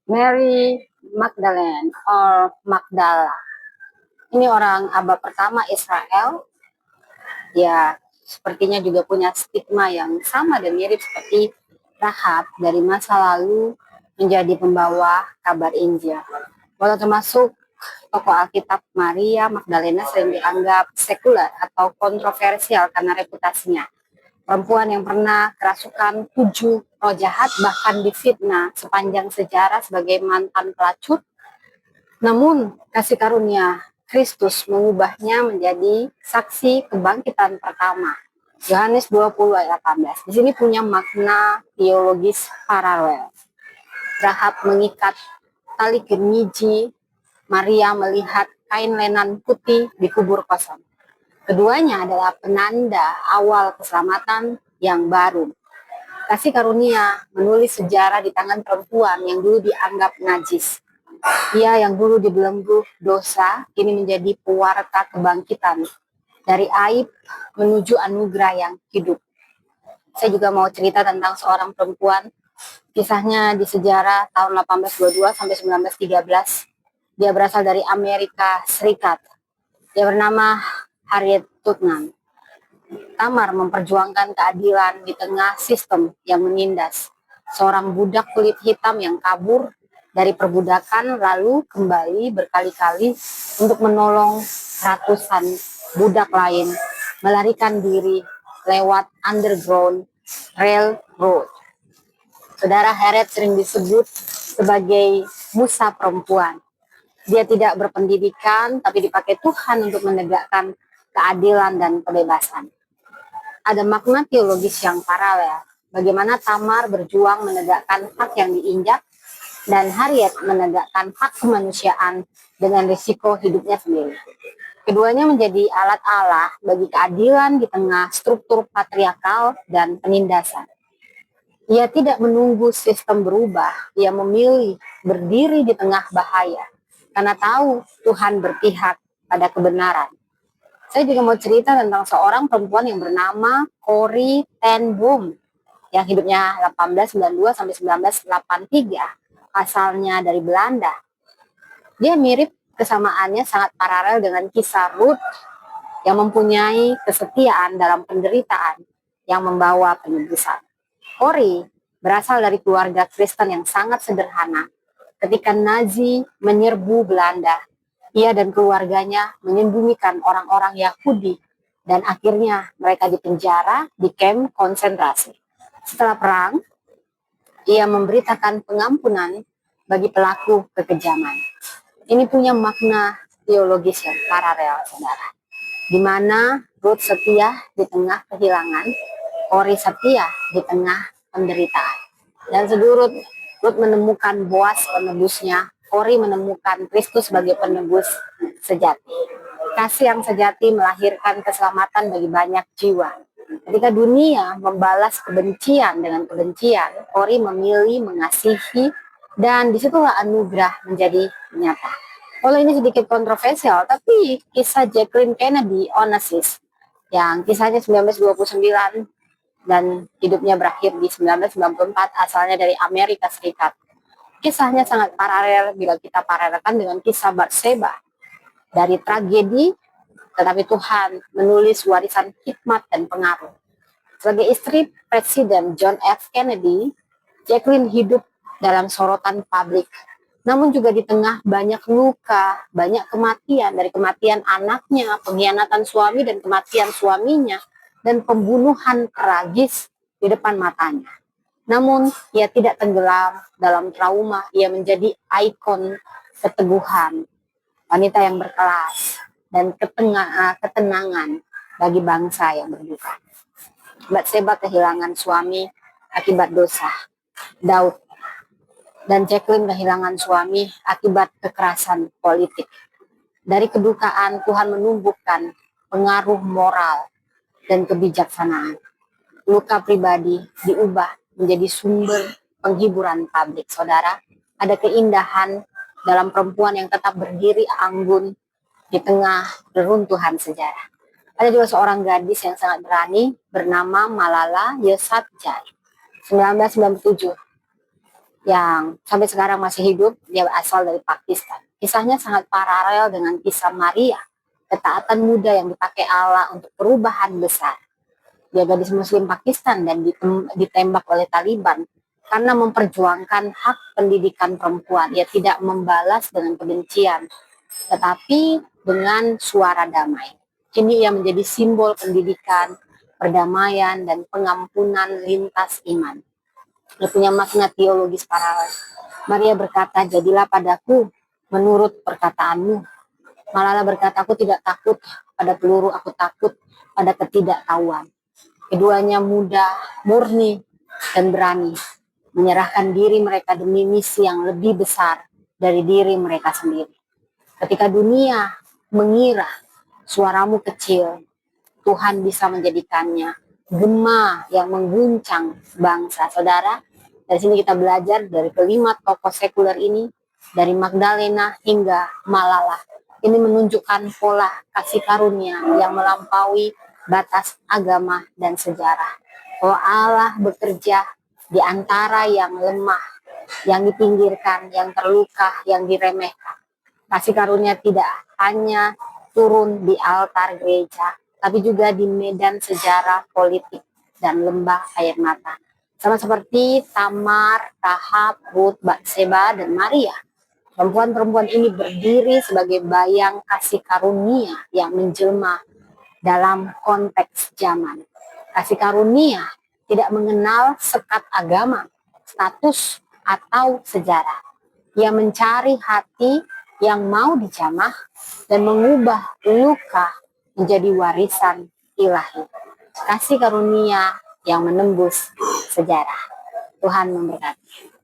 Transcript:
Mary Magdalene or Magdala. Ini orang abad pertama Israel. Dia sepertinya juga punya stigma yang sama dan mirip seperti Rahab dari masa lalu menjadi pembawa kabar Injil. Walau termasuk tokoh Alkitab, Maria Magdalena sering dianggap sekuler atau kontroversial karena reputasinya. Perempuan yang pernah kerasukan 7 roh jahat, bahkan difitnah sepanjang sejarah sebagai mantan pelacur. Namun kasih karunia Kristus mengubahnya menjadi saksi kebangkitan pertama. Yohanes 20 ayat 18. Di sini punya makna teologis paralel. Rahab mengikat tali kemiji, Maria melihat kain lenan putih di kubur kosong. Keduanya adalah penanda awal keselamatan yang baru. Kasih karunia menulis sejarah di tangan perempuan yang dulu dianggap najis. Ia yang dulu dibelenggu dosa, kini menjadi pewarta kebangkitan. Dari aib menuju anugerah yang hidup. Saya juga mau cerita tentang seorang perempuan. Kisahnya di sejarah tahun 1822 sampai 1913. Dia berasal dari Amerika Serikat. Dia bernama Harriet Tubman. Tamar memperjuangkan keadilan di tengah sistem yang menindas. Seorang budak kulit hitam yang kabur dari perbudakan lalu kembali berkali-kali untuk menolong ratusan budak lain melarikan diri lewat underground railroad. Saudara, Harriet sering disebut sebagai Musa perempuan. Dia tidak berpendidikan, tapi dipakai Tuhan untuk menegakkan keadilan dan kebebasan. Ada makna teologis yang paralel. Bagaimana Tamar berjuang menegakkan hak yang diinjak, dan Harriet menegakkan hak kemanusiaan dengan risiko hidupnya sendiri. Keduanya menjadi alat Allah bagi keadilan di tengah struktur patriarkal dan penindasan. Ia tidak menunggu sistem berubah, ia memilih berdiri di tengah bahaya, karena tahu Tuhan berpihak pada kebenaran. Saya juga mau cerita tentang seorang perempuan yang bernama Corrie ten Boom, yang hidupnya 1892 sampai 1983, asalnya dari Belanda. Dia mirip, kesamaannya sangat paralel dengan kisah Ruth yang mempunyai kesetiaan dalam penderitaan yang membawa penebusan. Corrie berasal dari keluarga Kristen yang sangat sederhana. Ketika Nazi menyerbu Belanda, ia dan keluarganya menyembunyikan orang-orang Yahudi dan akhirnya mereka dipenjara di kamp konsentrasi. Setelah perang, ia memberitakan pengampunan bagi pelaku kekejaman. Ini punya makna teologis yang paralel, saudara. Di mana Ruth setia di tengah kehilangan, Corrie setia di tengah penderitaan. Dan sedurut Ruth menemukan Boaz penebusnya, Corrie menemukan Kristus sebagai penebus sejati. Kasih yang sejati melahirkan keselamatan bagi banyak jiwa. Ketika dunia membalas kebencian dengan kebencian, Corrie memilih mengasihi, dan disitulah anugerah menjadi nyata. Walau ini sedikit kontroversial, tapi kisah Jacqueline Kennedy Onassis yang kisahnya 1929 dan hidupnya berakhir di 1994, asalnya dari Amerika Serikat. Kisahnya sangat paralel bila kita paralelkan dengan kisah Batseba. Dari tragedi, tetapi Tuhan menulis warisan hikmat dan pengaruh. Sebagai istri Presiden John F. Kennedy, Jacqueline hidup dalam sorotan publik. Namun juga di tengah banyak luka, banyak kematian, dari kematian anaknya, pengkhianatan suami dan kematian suaminya, dan pembunuhan tragis di depan matanya. Namun ia tidak tenggelam dalam trauma, ia menjadi ikon keteguhan, wanita yang berkelas, dan ketenangan bagi bangsa yang berduka. Batseba kehilangan suami akibat dosa, Daud dan Jacqueline kehilangan suami akibat kekerasan politik. Dari kedukaan, Tuhan menumbuhkan pengaruh moral dan kebijaksanaan. Luka pribadi diubah menjadi sumber penghiburan publik. Saudara, ada keindahan dalam perempuan yang tetap berdiri anggun di tengah reruntuhan sejarah. Ada juga seorang gadis yang sangat berani bernama Malala Yousafzai, 1997. yang sampai sekarang masih hidup. Dia asal dari Pakistan. Kisahnya sangat paralel dengan kisah Maria, ketaatan muda yang dipakai Allah untuk perubahan besar. Dia gadis muslim Pakistan dan ditembak oleh Taliban karena memperjuangkan hak pendidikan perempuan. Ia tidak membalas dengan kebencian, tetapi dengan suara damai. Kini ia menjadi simbol pendidikan, perdamaian, dan pengampunan lintas iman. Dia punya makna teologis paralel. Maria berkata, jadilah padaku menurut perkataanmu. Malala berkata, aku tidak takut pada peluru, aku takut pada ketidaktahuan. Keduanya muda, murni, dan berani menyerahkan diri mereka demi misi yang lebih besar dari diri mereka sendiri. Ketika dunia mengira suaramu kecil, Tuhan bisa menjadikannya gema yang mengguncang bangsa. Saudara, dari sini kita belajar dari kelima tokoh sekuler ini, dari Magdalena hingga Malala. Ini menunjukkan pola kasih karunia yang melampaui batas agama dan sejarah. Bahwa Allah bekerja di antara yang lemah, yang dipinggirkan, yang terluka, yang diremehkan. Kasih karunia tidak hanya turun di altar gereja, tapi juga di medan sejarah politik dan lembah air mata. Sama seperti Tamar, Rahab, Ruth, Batseba, dan Maria. Perempuan-perempuan ini berdiri sebagai bayang kasih karunia yang menjelma dalam konteks zaman. Kasih karunia tidak mengenal sekat agama, status, atau sejarah. Ia mencari hati yang mau dijamah dan mengubah luka menjadi warisan ilahi. Kasih karunia yang menembus sejarah. Tuhan memberkati.